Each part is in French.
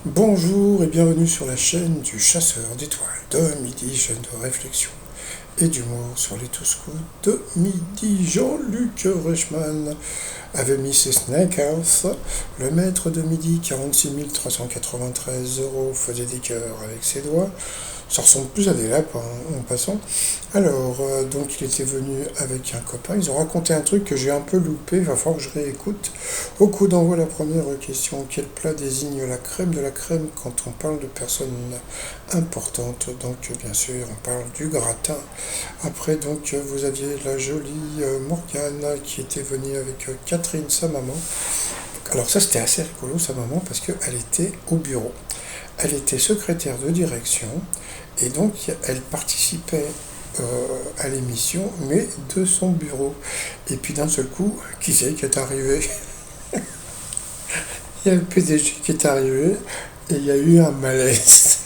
Bonjour et bienvenue sur la chaîne du chasseur d'étoiles de midi, chaîne de réflexion et d'humour sur les tous coups de midi. Jean-Luc Reichmann avait mis ses Snake House, le maître de midi, 46 393 euros, faisait des cœurs avec ses doigts. Ça ressemble plus à des lapins en passant. Alors, donc il était venu avec un copain, ils ont raconté un truc que j'ai un peu loupé, il va falloir que je réécoute. Au coup d'envoi, la première question, quel plat désigne la crème de la crème quand on parle de personnes importantes? Donc bien sûr, on parle du gratin. Après, donc, vous aviez la jolie Morgane qui était venue avec Catherine, sa maman. Alors ça, c'était assez rigolo, sa maman, parce qu'elle était au bureau. Elle était secrétaire de direction et donc elle participait à l'émission, mais de son bureau. Et puis d'un seul coup, qui c'est qui est arrivé? Il y a le PDG qui est arrivé et il y a eu un malaise.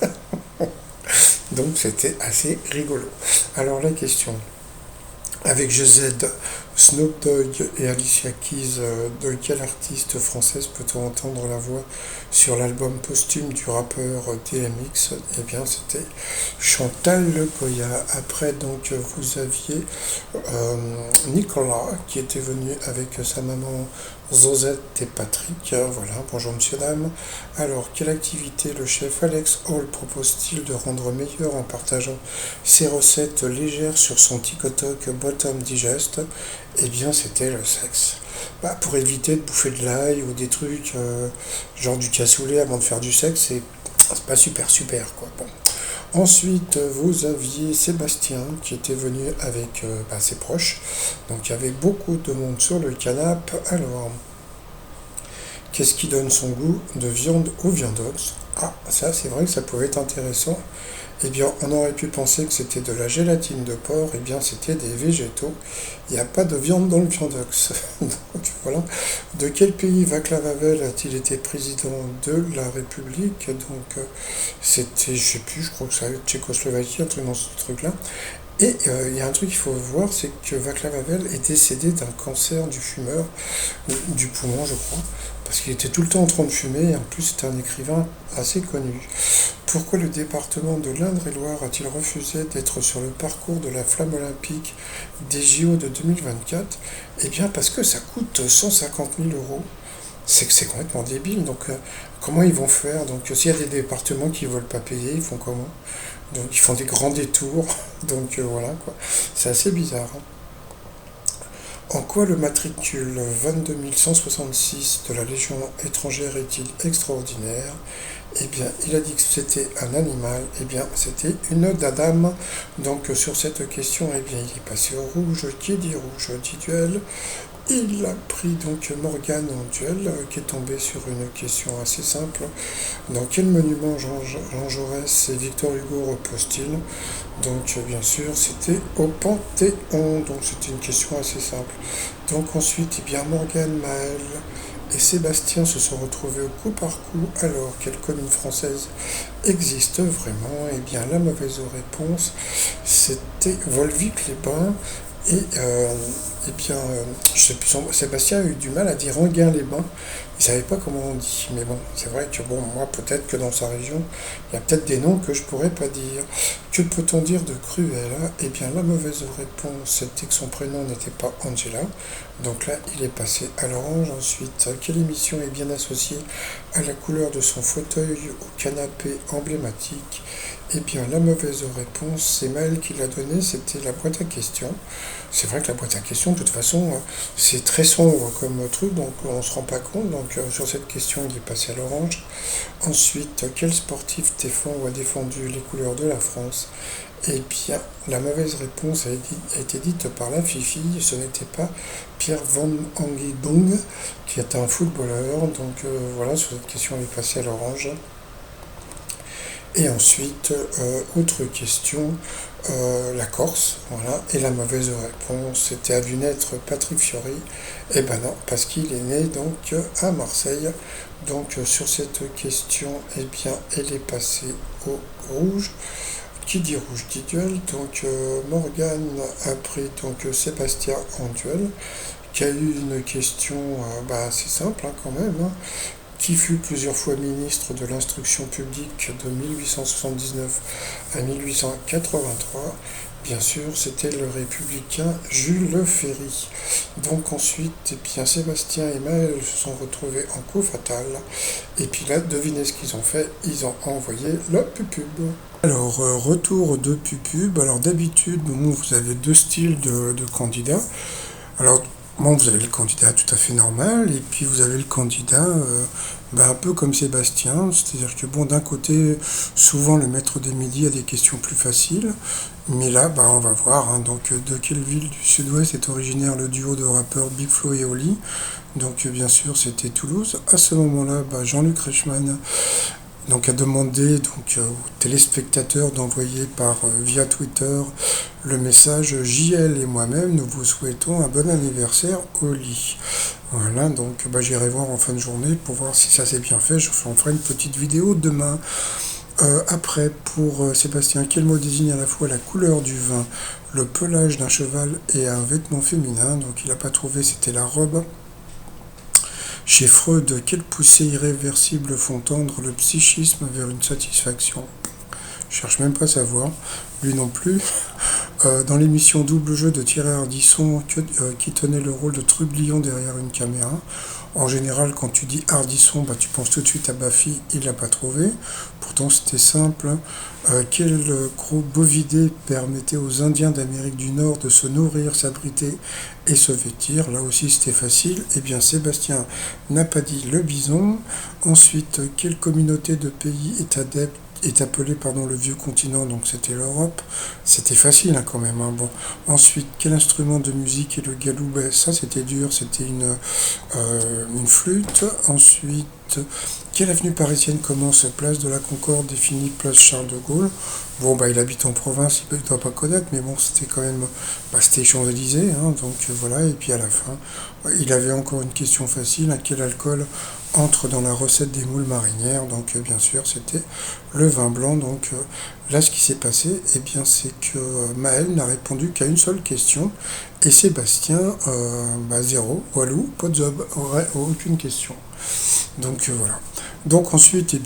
Donc c'était assez rigolo. Alors la question, avec GZ, Snoop Dogg et Alicia Keys, de quelle artiste française peut-on entendre la voix sur l'album posthume du rappeur DMX? Eh bien, c'était Chantal Goya. Après, donc, vous aviez Nicolas qui était venu avec sa maman Zozette et Patrick. Voilà, bonjour monsieur, dame. Alors, quelle activité le chef Alex Hall propose-t-il de rendre meilleur en partageant ses recettes légères sur son TikTok Bottom Digest? Eh bien, c'était le sexe. Bah, pour éviter de bouffer de l'ail ou des trucs genre du cassoulet avant de faire du sexe, c'est pas super super quoi. Bon. Ensuite, vous aviez Sébastien qui était venu avec ses proches. Donc il y avait beaucoup de monde sur le canapé. Alors, qu'est-ce qui donne son goût de viande aux viandox? Ah, ça c'est vrai que ça pouvait être intéressant. Eh bien, on aurait pu penser que c'était de la gélatine de porc, eh bien c'était des végétaux. Il n'y a pas de viande dans le viandox. Donc voilà. De quel pays Václav Havel a-t-il été président de la République? Donc c'était, je sais plus, je crois que ça Tchécoslovaquie, un truc dans ce truc-là. Et il y a un truc qu'il faut voir, c'est que Václav Havel est décédé d'un cancer du fumeur, du poumon je crois, parce qu'il était tout le temps en train de fumer, et en plus c'était un écrivain assez connu. Pourquoi le département de l'Indre-et-Loire a-t-il refusé d'être sur le parcours de la flamme olympique des JO de 2024? Eh bien parce que ça coûte 150 000 euros. C'est complètement débile, donc comment ils vont faire? Donc s'il y a des départements qui ne veulent pas payer, ils font comment? Donc ils font des grands détours, donc voilà quoi. C'est assez bizarre, hein. En quoi le matricule 22 166 de la Légion étrangère est-il extraordinaire? Eh bien, il a dit que c'était un animal. Eh bien, c'était une dame. Donc, sur cette question, eh bien, il est passé au rouge. Qui dit rouge dit duel. Il a pris donc Morgane en duel, qui est tombé sur une question assez simple. Dans quel monument Jean Jaurès et Victor Hugo reposent-ils? Donc bien sûr c'était au Panthéon, donc c'était une question assez simple. Donc ensuite, eh bien Morgane, Maël et Sébastien se sont retrouvés au coup par coup. Alors, quelle commune française existe vraiment? Eh bien la mauvaise réponse, c'était Volvic-les-Bains. Et bien, je sais plus, Sébastien a eu du mal à dire Enghien-les-Bains. Il ne savait pas comment on dit. Mais bon, c'est vrai que bon, moi, peut-être que dans sa région, il y a peut-être des noms que je pourrais pas dire. Que peut-on dire de Cruella? Eh bien, la mauvaise réponse, c'était que son prénom n'était pas Angela. Donc là, il est passé à l'orange. Ensuite, quelle émission est bien associée à la couleur de son fauteuil au canapé emblématique? Eh bien, la mauvaise réponse, c'est Maël qui l'a donnée, c'était la boîte à questions. C'est vrai que la boîte à questions, de toute façon, c'est très sombre comme truc, donc on ne se rend pas compte. Donc sur cette question, il est passé à l'orange. Ensuite, quel sportif défend ou a défendu les couleurs de la France? Eh bien, la mauvaise réponse a été dite par la Fifi, ce n'était pas Pierre Van Hooijdonk, qui est un footballeur. Donc voilà, sur cette question, il est passé à l'orange. Et ensuite, autre question, la Corse, voilà. Et la mauvaise réponse, c'était à vu naître Patrick Fiori. Eh ben non, parce qu'il est né donc à Marseille. Donc sur cette question, eh bien, elle est passée au rouge. Qui dit rouge dit duel. Donc Morgane a pris donc Sébastien en duel, qui a eu une question assez simple hein, quand même, hein. qui fut plusieurs fois ministre de l'Instruction publique de 1879 à 1883. Bien sûr, c'était le républicain Jules Ferry. Donc ensuite, eh bien, Sébastien et Maël se sont retrouvés en coup fatal. Et puis là, devinez ce qu'ils ont fait, ils ont envoyé le pupub. Alors, retour de pupub. Alors d'habitude, bon, vous avez deux styles de candidats. Alors, bon, vous avez le candidat tout à fait normal, et puis vous avez le candidat un peu comme Sébastien, c'est-à-dire que bon, d'un côté, souvent le maître des midis a des questions plus faciles, mais là, on va voir, hein, donc de quelle ville du sud-ouest est originaire le duo de rappeurs Big Flo et Oli. Donc bien sûr, c'était Toulouse. À ce moment-là, Jean-Luc Reichmann donc a demandé aux téléspectateurs d'envoyer via Twitter le message JL et moi-même, nous vous souhaitons un bon anniversaire Oli. Voilà, donc j'irai voir en fin de journée pour voir si ça s'est bien fait. Je en ferai une petite vidéo demain. Après, pour Sébastien, quel mot désigne à la fois la couleur du vin, le pelage d'un cheval et un vêtement féminin? Donc il n'a pas trouvé, c'était la robe. Chez Freud, quelles poussées irréversibles font tendre le psychisme vers une satisfaction? Je cherche même pas à savoir, lui non plus. Dans l'émission Double Jeu de Thierry Ardisson, qui tenait le rôle de trublion derrière une caméra, en général, quand tu dis Ardisson, tu penses tout de suite à Baffy, il l'a pas trouvé. Pourtant, c'était simple. Quel gros bovidé permettait aux Indiens d'Amérique du Nord de se nourrir, s'abriter et se vêtir? Là aussi, c'était facile. Eh bien, Sébastien n'a pas dit le bison. Ensuite, quelle communauté de pays est appelé le vieux continent, donc c'était l'Europe. C'était facile quand même. Hein. Bon. Ensuite, quel instrument de musique est le galou? Ça c'était dur, c'était une flûte. Ensuite, quelle avenue parisienne commence place de la Concorde et finit place Charles de Gaulle? Bon, il habite en province, il ne doit pas connaître, mais bon, c'était quand même, c'était Champs-Élysées, hein, donc voilà, et puis à la fin, il avait encore une question facile, hein, quel alcool entre dans la recette des moules marinières? Donc bien sûr, c'était le vin blanc. Donc là, ce qui s'est passé, eh bien, c'est que Maël n'a répondu qu'à une seule question, et Sébastien, zéro, walou, pas de job, aucune question. Donc voilà. Donc ensuite,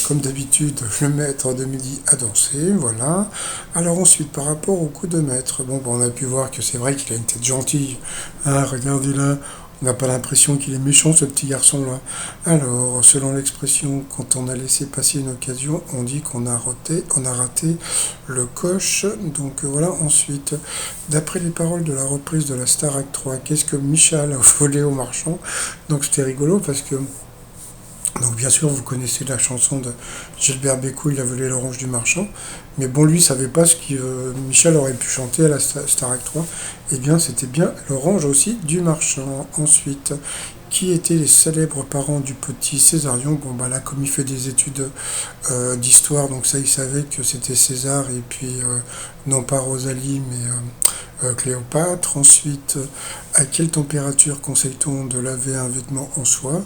comme d'habitude, le maître de midi a dansé, voilà. Alors ensuite, par rapport au coup de maître, on a pu voir que c'est vrai qu'il a une tête gentille. Hein, regardez là, on n'a pas l'impression qu'il est méchant, ce petit garçon-là. Alors, selon l'expression, quand on a laissé passer une occasion, on dit qu'on a raté le coche. Donc voilà, ensuite, d'après les paroles de la reprise de la Starac 3, qu'est-ce que Michal a volé au marchand? Donc c'était rigolo parce que donc bien sûr, vous connaissez la chanson de Gilbert Bécaud, il a volé l'orange du marchand. Mais bon, lui, il savait pas ce que Michel aurait pu chanter à la Starac 3. Eh bien, c'était bien l'orange aussi du marchand. Ensuite, qui étaient les célèbres parents du petit Césarion? Là, comme il fait des études d'histoire, donc ça, il savait que c'était César, et puis non pas Rosalie, mais Cléopâtre. Ensuite, à quelle température conseille-t-on de laver un vêtement en soie?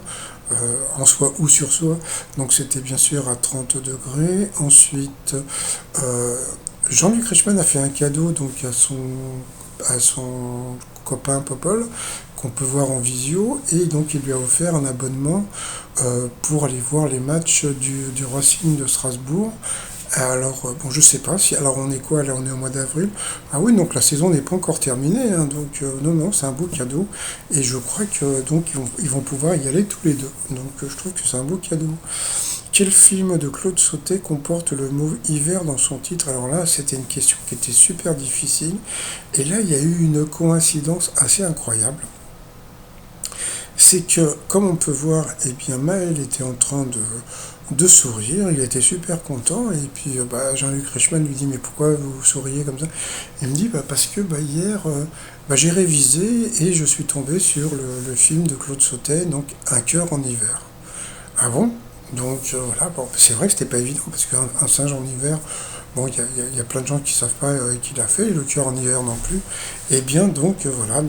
En soi ou sur soi, donc c'était bien sûr à 30 degrés. Ensuite, Jean-Luc Reichmann a fait un cadeau donc à son copain Popol, qu'on peut voir en visio, et donc il lui a offert un abonnement pour aller voir les matchs du Racing de Strasbourg. Alors, je sais pas si. Alors, on est quoi là? On est au mois d'avril. Ah oui, donc la saison n'est pas encore terminée. Hein, donc, non, c'est un beau cadeau. Et je crois que donc ils vont pouvoir y aller tous les deux. Donc, je trouve que c'est un beau cadeau. Quel film de Claude Sautet comporte le mot hiver dans son titre? Alors là, c'était une question qui était super difficile. Et là, il y a eu une coïncidence assez incroyable. C'est que, comme on peut voir, Maël était en train de sourire, il était super content, et puis Jean-Luc Reichmann lui dit mais pourquoi vous souriez comme ça? Il me dit parce que hier j'ai révisé et je suis tombé sur le film de Claude Sautet, donc Un cœur en hiver. Ah bon? Donc voilà, c'est vrai que c'était pas évident parce qu'un singe en hiver, il y a plein de gens qui savent pas qui l'a fait, et le cœur en hiver non plus. Et bien voilà,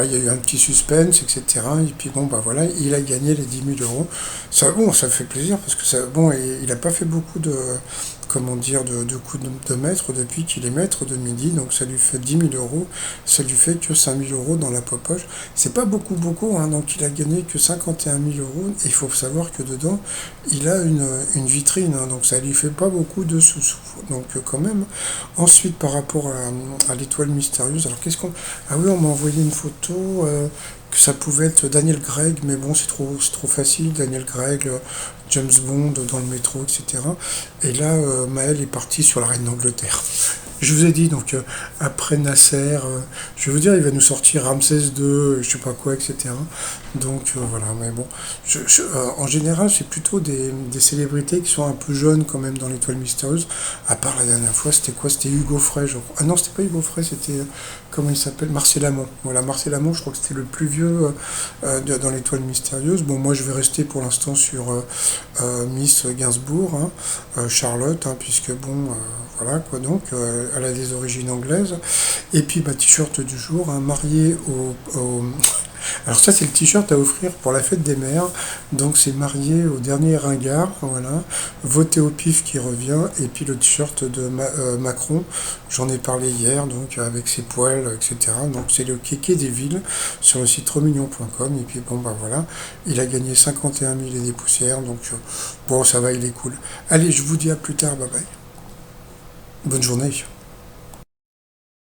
il y a eu un petit suspense, etc. Et puis voilà, il a gagné les 10 000 euros. Ça fait plaisir parce que il a pas fait beaucoup de comment dire, de coups de maître depuis qu'il est maître de midi, donc ça lui fait 10 000 euros, ça lui fait que 5 000 euros dans la poche. C'est pas beaucoup, hein, donc il a gagné que 51 000 euros, et il faut savoir que dedans, il a une vitrine, hein, donc ça lui fait pas beaucoup de sous-sous, donc quand même. Ensuite, par rapport à l'étoile mystérieuse, alors qu'est-ce qu'on... Ah oui, on m'a envoyé une photo, que ça pouvait être Daniel Craig, mais bon, c'est trop facile, Daniel Craig, James Bond dans le métro, etc. Et là, Maël est parti sur la reine d'Angleterre. Je vous ai dit, donc, après Nasser, je vais vous dire, il va nous sortir Ramsès II, je sais pas quoi, etc. Donc, voilà, mais bon. En général, c'est plutôt des célébrités qui sont un peu jeunes, quand même, dans l'étoile mystérieuse. À part la dernière fois, c'était quoi? C'était Hugo Frey, je crois. Ah non, c'était pas Hugo Frey, c'était, comment il s'appelle? Marcel Amont. Voilà, Marcel Amont, je crois que c'était le plus vieux dans l'étoile mystérieuse. Bon, moi, je vais rester pour l'instant sur Miss Gainsbourg, hein, Charlotte, hein, puisque bon, voilà quoi, donc elle a des origines anglaises. Et puis, bah, t-shirt du jour, hein, marié alors ça, c'est le t-shirt à offrir pour la fête des mères. Donc c'est marié au dernier ringard, voilà. Voté au pif qui revient. Et puis le t-shirt de Macron, j'en ai parlé hier, donc avec ses poils, etc. Donc c'est le kéké des villes sur le site romignon.com. Et puis bon, bah voilà, il a gagné 51 000 et des poussières. Donc bon, ça va, il est cool. Allez, je vous dis à plus tard, bye bye. Bonne journée.